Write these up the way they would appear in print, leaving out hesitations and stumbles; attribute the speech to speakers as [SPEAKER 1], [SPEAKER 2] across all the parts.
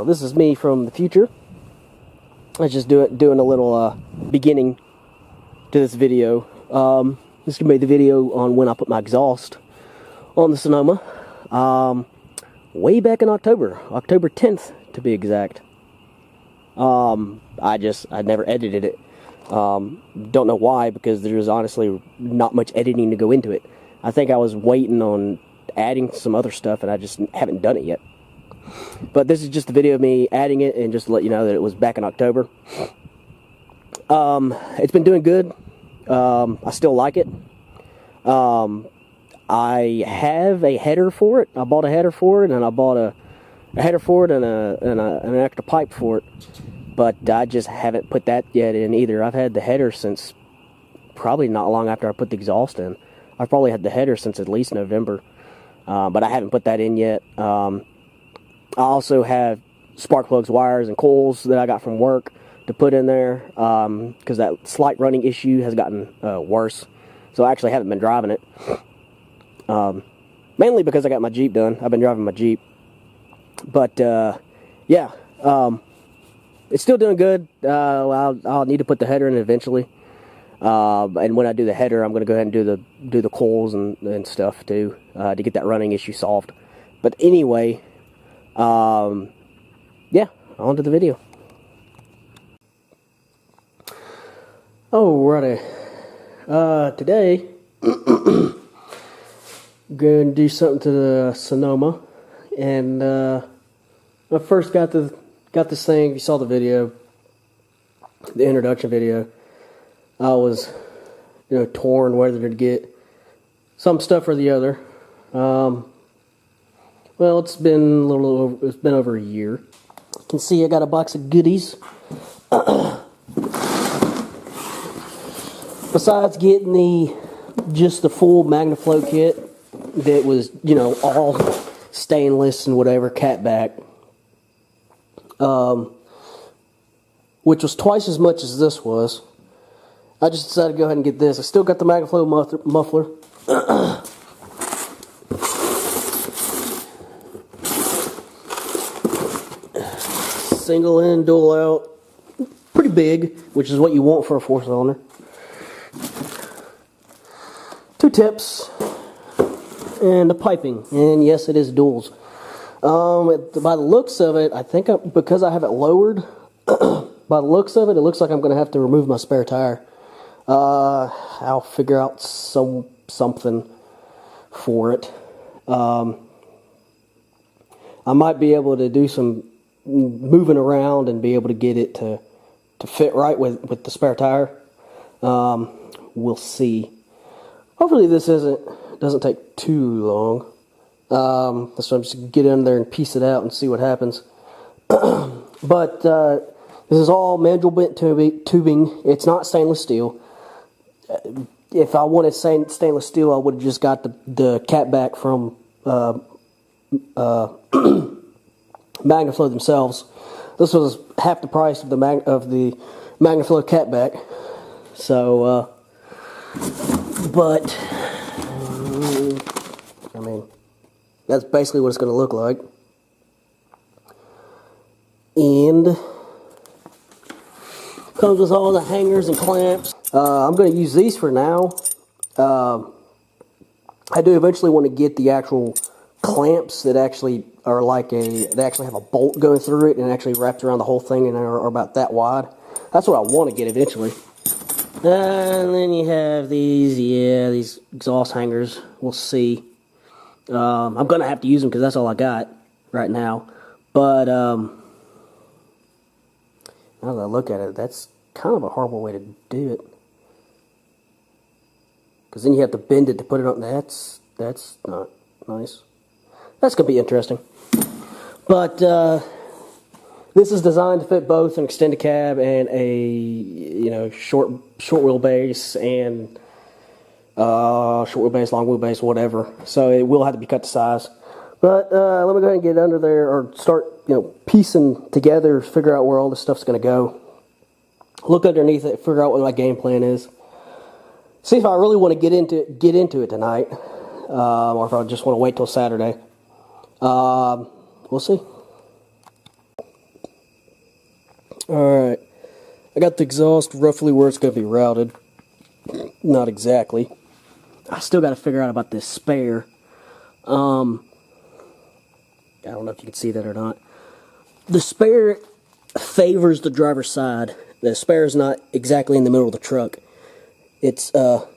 [SPEAKER 1] This is me from the future. I was just doing a little beginning to this video. This is going to be the video on when I put my exhaust on the Sonoma. Way back in October 10th to be exact. I never edited it. Don't know why, because there's honestly not much editing to go into it. I think I was waiting on adding some other stuff and I just haven't done it yet. But this is just a video of me adding it and just to let you know that it was back in October. It's been doing good. I still like it. I have a header for it. I bought a header for it, and I bought a header for it and an extra pipe for it. But I just haven't put that yet in either. I've had the header since probably not long after I put the exhaust in. I've probably had the header since at least November. But I haven't put that in yet. I also have spark plugs, wires, and coils that I got from work to put in there, because that slight running issue has gotten worse. So I actually haven't been driving it. Mainly because I got my Jeep done. I've been driving my Jeep. But, yeah. It's still doing good. I'll need to put the header in eventually. And when I do the header, I'm going to go ahead and do the coils and stuff too, to get that running issue solved. But anyway, yeah, on to the video. Alrighty. Today, I'm going to do something to the Sonoma. And I first got this thing. If you saw the video, the introduction video, I was, torn whether to get some stuff or the other. Well, it's been over a year. You can see I got a box of goodies. Besides getting just the full Magnaflow kit that was, all stainless and whatever, catback, which was twice as much as this was. I just decided to go ahead and get this. I still got the Magnaflow muffler. Single in, dual out. Pretty big, which is what you want for a 4-cylinder. 2 tips. And the piping. And yes, it is duals. By the looks of it, I think because I have it lowered, by the looks of it, it looks like I'm going to have to remove my spare tire. I'll figure out something for it. I might be able to do some moving around and be able to get it to fit right with the spare tire. We'll see. Hopefully this doesn't take too long. So I'm just gonna get in there and piece it out and see what happens. But this is all mandrel bent tubing. It's not stainless steel. If I wanted stainless steel, I would have just got the catback from Magnaflow themselves. This was half the price of the Magnaflow catback. So, but I mean, that's basically what it's going to look like. And comes with all the hangers and clamps. I'm going to use these for now. I do eventually want to get the actual clamps that actually are they actually have a bolt going through it and actually wrapped around the whole thing and are about that wide. That's what I want to get eventually. And then you have these exhaust hangers. We'll see. I'm going to have to use them because that's all I got right now. But now that I look at it, that's kind of a horrible way to do it. Because then you have to bend it to put it on. That's not nice. That's going to be interesting. But this is designed to fit both an extended cab and a short wheelbase and short wheelbase, long wheelbase, whatever. So it will have to be cut to size. But let me go ahead and get under there or start piecing together, figure out where all this stuff's going to go. Look underneath it, figure out what my game plan is. See if I really want to get into it tonight, or if I just want to wait till Saturday. We'll see. Alright, I got the exhaust roughly where it's going to be routed. Not exactly. I still got to figure out about this spare. I don't know if you can see that or not. The spare favors the driver's side. The spare is not exactly in the middle of the truck. It's, well,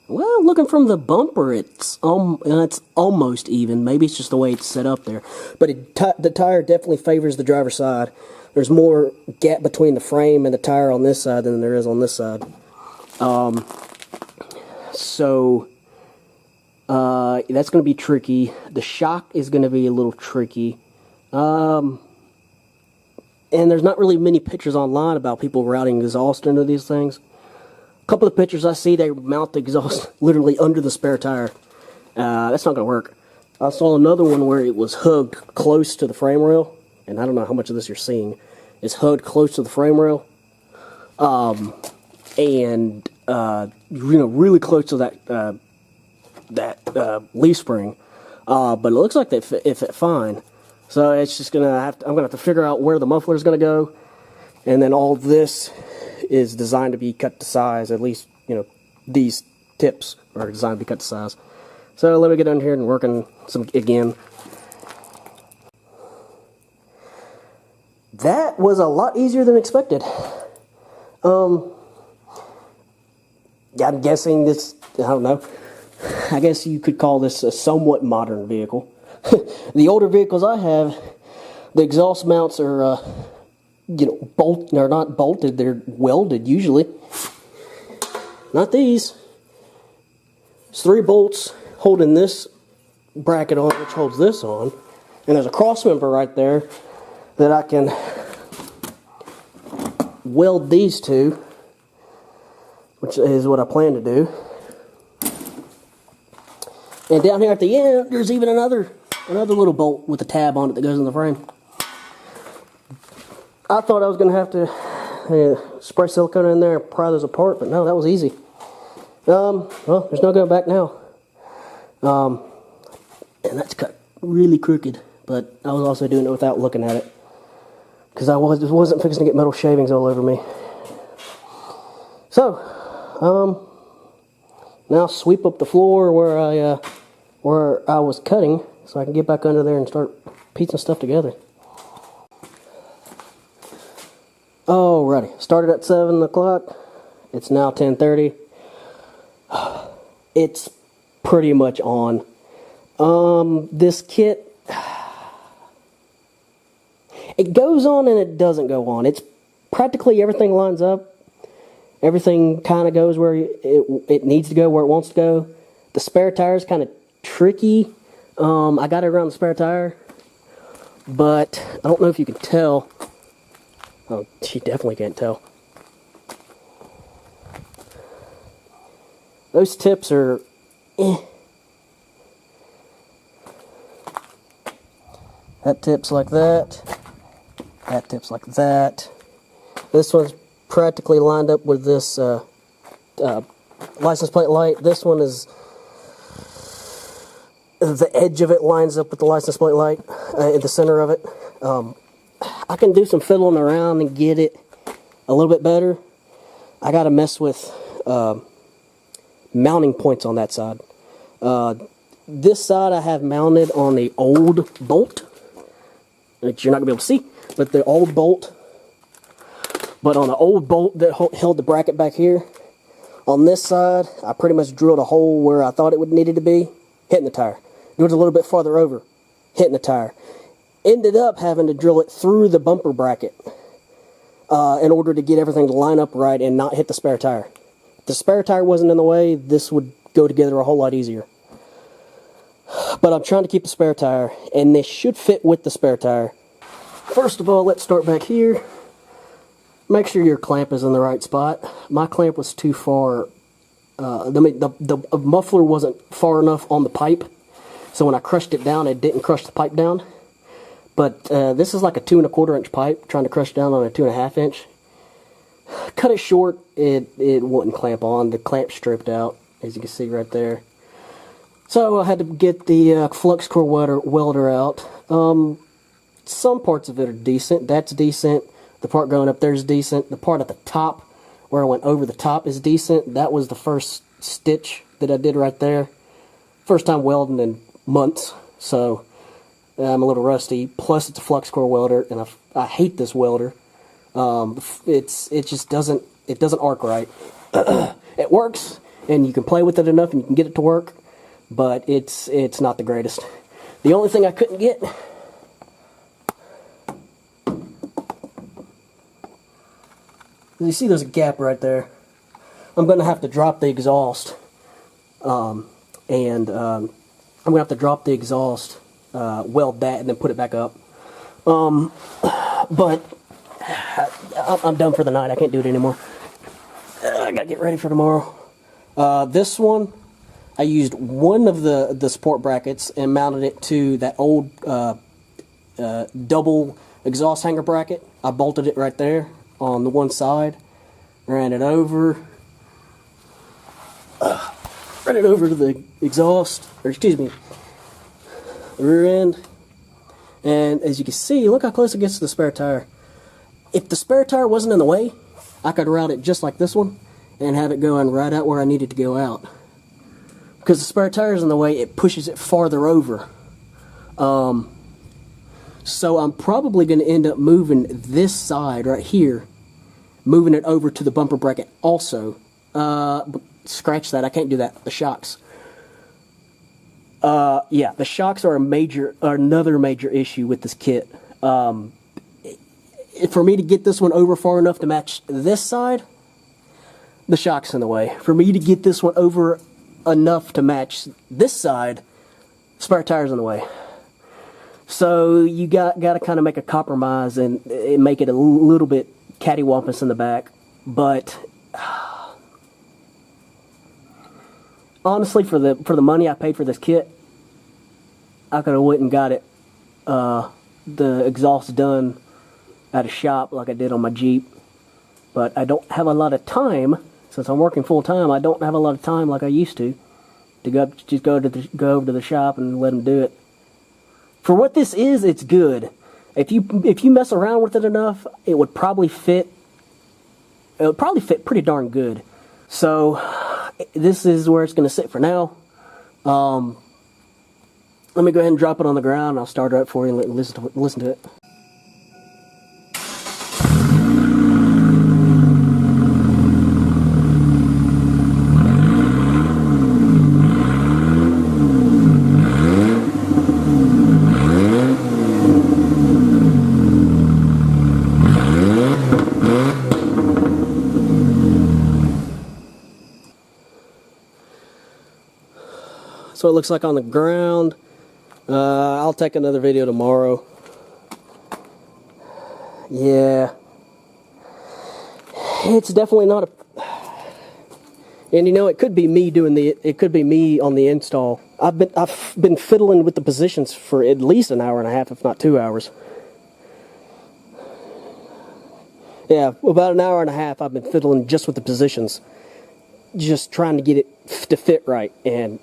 [SPEAKER 1] looking from the bumper, it's almost even. Maybe it's just the way it's set up there. But the tire definitely favors the driver's side. There's more gap between the frame and the tire on this side than there is on this side. That's going to be tricky. The shock is going to be a little tricky. And there's not really many pictures online about people routing exhaust into these things. A couple of pictures I see, they mount the exhaust literally under the spare tire. That's not going to work. I saw another one where it was hugged close to the frame rail, and I don't know how much of this you're seeing. It's hugged close to the frame rail, really close to that leaf spring. But it looks like it fit fine. So it's just I'm gonna have to figure out where the muffler is gonna go, and then all this is designed to be cut to size. At least these tips are designed to be cut to size. So let me get down here and work on some again. That was a lot easier than expected. I'm guessing this. I don't know. I guess you could call this a somewhat modern vehicle. The older vehicles I have, the exhaust mounts are, they're not bolted, they're welded usually. Not these. There's 3 bolts holding this bracket on, which holds this on. And there's a cross member right there that I can weld these to, which is what I plan to do. And down here at the end, there's even another little bolt with a tab on it that goes in the frame. I thought I was going to have to spray silicone in there and pry those apart, but no, that was easy. Well, there's no going back now. And that's cut really crooked, but I was also doing it without looking at it, because I wasn't fixing to get metal shavings all over me. So, now sweep up the floor where I was cutting, so I can get back under there and start piecing stuff together. Alrighty, started at 7 o'clock. It's now 10:30. It's pretty much on. This kit, it goes on and it doesn't go on. It's practically everything lines up. Everything kind of goes where it needs to go, where it wants to go. The spare tire is kind of tricky. I got it around the spare tire, but I don't know if you can tell. Oh, you definitely can't tell. Those tips are That tips like that. That tips like that. This one's practically lined up with this license plate light. This one is, the edge of it lines up with the license plate light in the center of it. I can do some fiddling around and get it a little bit better. I got to mess with mounting points on that side. This side I have mounted on the old bolt, which you're not going to be able to see, but the old bolt. But on the old bolt that held the bracket back here, on this side, I pretty much drilled a hole where I thought it would needed to be, hitting the tire. It was a little bit farther over, hitting the tire. Ended up having to drill it through the bumper bracket in order to get everything to line up right and not hit the spare tire. If the spare tire wasn't in the way, this would go together a whole lot easier. But I'm trying to keep the spare tire, and this should fit with the spare tire. First of all, let's start back here. Make sure your clamp is in the right spot. My clamp was too far. The muffler wasn't far enough on the pipe, so when I crushed it down, it didn't crush the pipe down. But this is like a 2 1/4 inch pipe, trying to crush down on a 2 1/2 inch. Cut it short, it wouldn't clamp on. The clamp stripped out, as you can see right there. So I had to get the flux core welder out. some parts of it are decent. That's decent. The part going up there is decent. The part at the top, where I went over the top, is decent. That was the first stitch that I did right there. First time welding in months, so I'm a little rusty. Plus, it's a flux core welder, and I hate this welder. It just doesn't arc right. It works, and you can play with it enough, and you can get it to work, but it's not the greatest. The only thing I couldn't get, you see there's a gap right there. I'm going to have to drop the exhaust, I'm going to have to drop the exhaust, weld that, and then put it back up. But I'm done for the night. I can't do it anymore. I got to get ready for tomorrow. This one, I used one of the support brackets and mounted it to that old double exhaust hanger bracket. I bolted it right there on the one side, ran it over to the exhaust, or excuse me, rear end, and as you can see, look how close it gets to the spare tire. If the spare tire wasn't in the way, I could route it just like this one and have it going right out where I needed to go out. Because the spare tire is in the way, it pushes it farther over. So I'm probably going to end up moving this side right here, moving it over to the bumper bracket also. But scratch that, I can't do that. The shocks. Yeah, the shocks are another major issue with this kit. For me to get this one over far enough to match this side, the shock's in the way. For me to get this one over enough to match this side, spare tire's in the way. So you got to kind of make a compromise and make it a little bit cattywampus in the back. But honestly, for the money I paid for this kit, I could have went and got it the exhaust done at a shop like I did on my Jeep. But I don't have a lot of time, since I'm working full time. I don't have a lot of time like I used to go over to the shop and let them do it. For what this is, it's good. If you mess around with it enough, it would probably fit. It would probably fit pretty darn good. So this is where it's going to sit for now. Let me go ahead and drop it on the ground. I'll start it up for you and listen to it. So it looks like on the ground. I'll take another video tomorrow. Yeah, it's definitely not a. And you know, it could be me doing the. It could be me on the install. I've been fiddling with the positions for at least an hour and a half, if not 2 hours. Yeah, about an hour and a half. I've been fiddling just with the positions, just trying to get it to fit right. And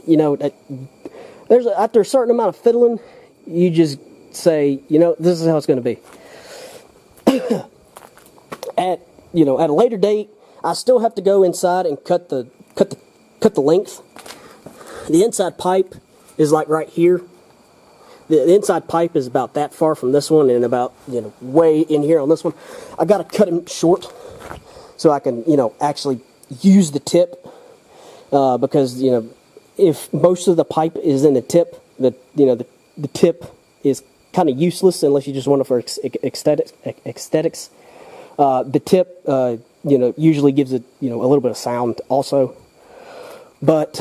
[SPEAKER 1] you know, after a certain amount of fiddling, you just say, you know, this is how it's going to be. At a later date, I still have to go inside and cut the length. The inside pipe is like right here. The inside pipe is about that far from this one, and about way in here on this one. I got to cut them short so I can actually use the tip, because if most of the pipe is in the tip, the tip is kind of useless unless you just want it for aesthetics. The tip, usually gives it, a little bit of sound also. But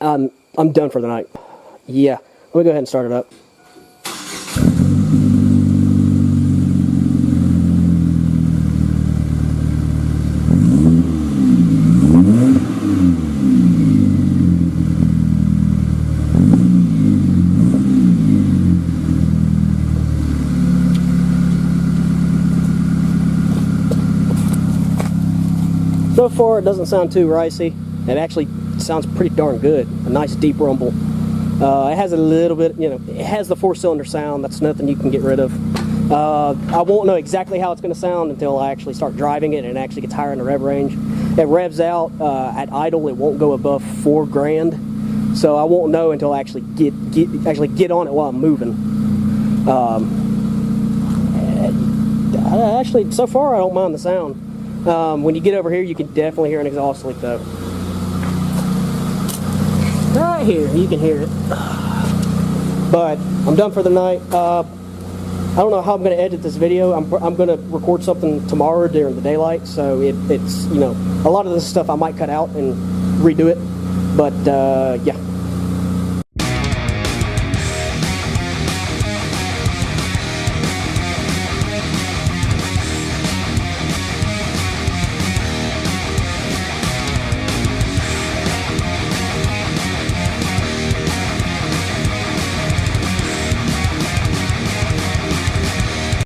[SPEAKER 1] I'm done for the night. Yeah, let me go ahead and start it up. So far, it doesn't sound too ricey. It actually sounds pretty darn good. A nice deep rumble. It has a little bit, you know, it has the 4-cylinder sound. That's nothing you can get rid of. I won't know exactly how it's going to sound until I actually start driving it and it actually gets higher in the rev range. It revs out at idle. It won't go above 4 grand, so I won't know until I actually get on it while I'm moving. Actually, so far I don't mind the sound. When you get over here, you can definitely hear an exhaust leak though. Right here, you can hear it. But I'm done for the night. I don't know how I'm going to edit this video. I'm going to record something tomorrow during the daylight, so it's, you know, a lot of this stuff I might cut out and redo it. But yeah.